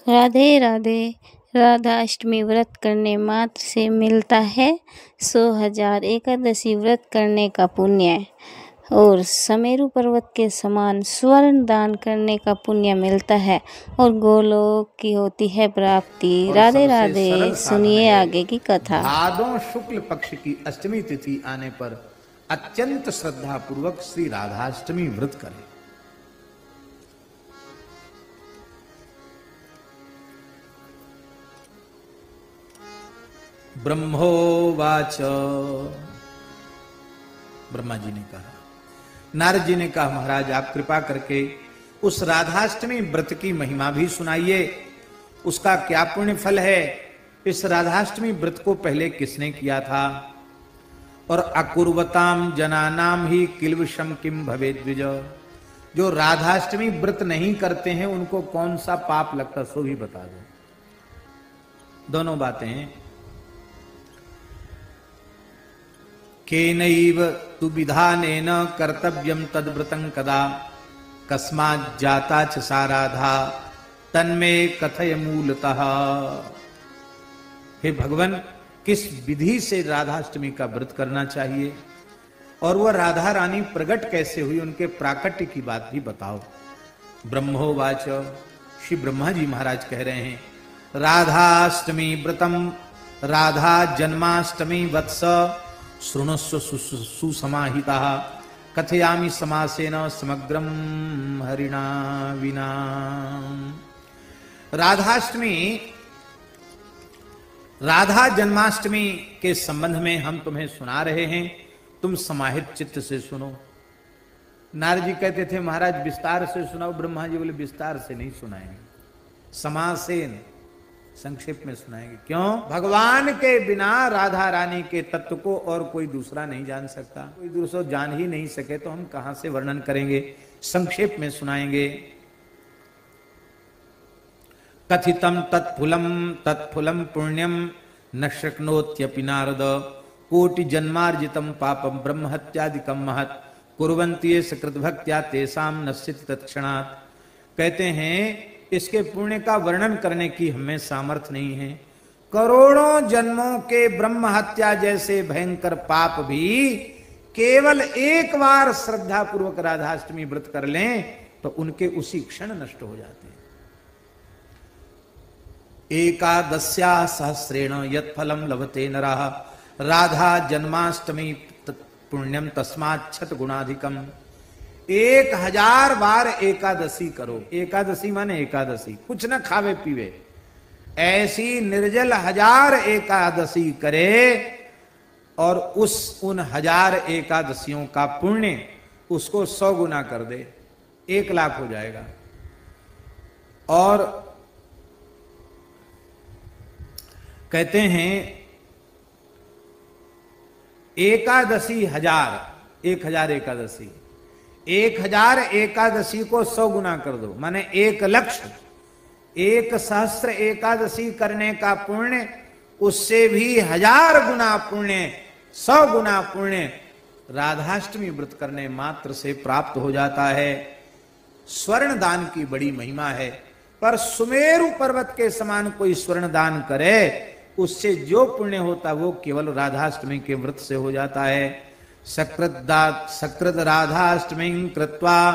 राधे राधे। राधाष्टमी व्रत करने मात्र से मिलता है 100,000 एकादशी व्रत करने का पुण्य और समेरु पर्वत के समान स्वर्ण दान करने का पुण्य मिलता है और गोलोक की होती है प्राप्ति। राधे राधे। सुनिए आगे की कथा। भादों शुक्ल पक्ष की अष्टमी तिथि आने पर अत्यंत श्रद्धा पूर्वक श्री राधाष्टमी व्रत करें। ब्रह्मोवाच, ब्रह्मा जी ने कहा, नारद जी ने कहा, महाराज आप कृपा करके उस राधाष्टमी व्रत की महिमा भी सुनाइए, उसका क्या पुण्य फल है, इस राधाष्टमी व्रत को पहले किसने किया था, और अकुर्वताम जनानाम ही किल्वशम किम भवेद द्विज, जो राधाष्टमी व्रत नहीं करते हैं उनको कौन सा पाप लगता, सो भी बता दो। दोनों बातें। केनैव तु विधानेन कर्तव्यम तद्व्रतं कदा, कस्मात् जाता च सा राधा तन्मे कथय मूलतः। हे भगवान, किस विधि से राधाष्टमी का व्रत करना चाहिए और वह राधा रानी प्रकट कैसे हुई, उनके प्राकट्य की बात भी बताओ। ब्रह्मोवाच, श्री ब्रह्मा जी महाराज कह रहे हैं, राधाष्टमी व्रतम राधा जन्माष्टमी वत्स शृणुस्व सुसमाहिता, कथयामि समासेन समग्रम हरिणा विना। राधाष्टमी, राधा जन्माष्टमी के संबंध में हम तुम्हें सुना रहे हैं, तुम समाहित चित्त से सुनो। नारद जी कहते थे महाराज विस्तार से सुनाओ, ब्रह्मा जी बोले विस्तार से नहीं सुनाएंगे, समासेन संक्षेप में सुनाएंगे। क्यों? भगवान के बिना राधा रानी के तत्व को और कोई दूसरा नहीं जान सकता, कोई दूसरा जान ही नहीं सके तो हम कहां से वर्णन करेंगे, संक्षेप में सुनाएंगे। कथितम तत्फुलम पुण्यम न शक्नोत्यपि नारद, कोटि जन्मार्जितम पापम ब्रह्म हत्यादिकम महत्, कुर्वन्ति ये सकृत भक्त्या तेषाम नश्यति तत्क्षणात्। कहते हैं इसके पुण्य का वर्णन करने की हमें सामर्थ्य नहीं है, करोड़ों जन्मों के ब्रह्म हत्या जैसे भयंकर पाप भी केवल एक बार श्रद्धा पूर्वक राधाष्टमी व्रत कर लें तो उनके उसी क्षण नष्ट हो जाते हैं। एकादश्या सहस्रेण यत् फलम लभते नरः, राधा जन्माष्टमी पुण्यम तस्मात् छत गुणाधिकम। 1000 बार एकादशी करो, एकादशी माने एकादशी, कुछ न खावे पीवे, ऐसी निर्जल 1000 एकादशी करे और उन 1000 एकादशियों का पुण्य उसको 100 गुना कर दे, 1 लाख हो जाएगा। और कहते हैं एकादशी 1000 एकादशी, 1000 एकादशी को 100 गुना कर दो, माने 1 लक्ष्य, 1 सहस्त्र एकादशी करने का पुण्य उससे भी 1000 गुना पुण्य, 100 गुना पुण्य राधाष्टमी व्रत करने मात्र से प्राप्त हो जाता है। स्वर्ण दान की बड़ी महिमा है, पर सुमेरु पर्वत के समान कोई स्वर्ण दान करे उससे जो पुण्य होता वो केवल राधाष्टमी के व्रत से हो जाता है। सकृत राधाष्टमी कृत्वा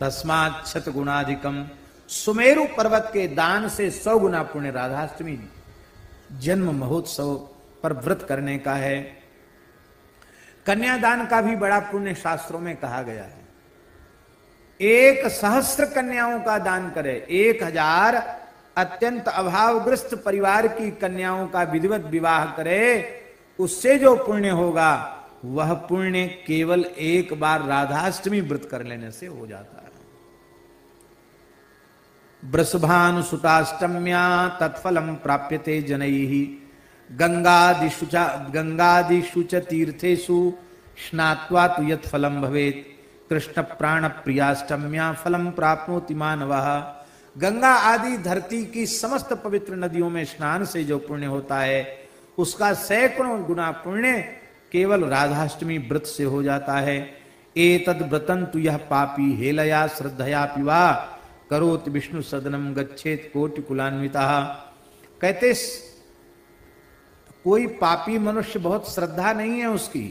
तस्मात् शत गुणाधिकम। सुमेरु पर्वत के दान से 100 गुना पुण्य राधाष्टमी जन्म महोत्सव पर व्रत करने का है। कन्यादान का भी बड़ा पुण्य शास्त्रों में कहा गया है। 1 सहस्त्र कन्याओं का दान करे, 1000 अत्यंत अभावग्रस्त परिवार की कन्याओं का विधिवत विवाह करे, उससे जो पुण्य होगा वह पुण्य केवल एक बार राधाष्टमी व्रत कर लेने से हो जाता है। वृषभानुसुताष्टम्या तत्फलम प्राप्यते जनैः, गंगादिषु च तीर्थेषु स्नात्वा तु यत् फलम भवेत्, कृष्ण प्राण प्रियाष्टम्या फलम प्राप्नोति मानवः। गंगा आदि धरती की समस्त पवित्र नदियों में स्नान से जो पुण्य होता है उसका सैकड़ों गुना पुण्य केवल राधाष्टमी व्रत से हो जाता है। एतद् व्रतं तु यह पापी हेलया श्रद्धया पिवा करोति विष्णु सदनम गच्छेत कोटि कुलान्विता। कहते कोई पापी मनुष्य बहुत श्रद्धा नहीं है उसकी,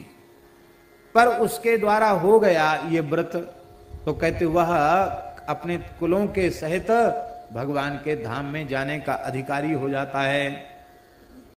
पर उसके द्वारा हो गया ये व्रत, तो कहते वह अपने कुलों के सहित भगवान के धाम में जाने का अधिकारी हो जाता है।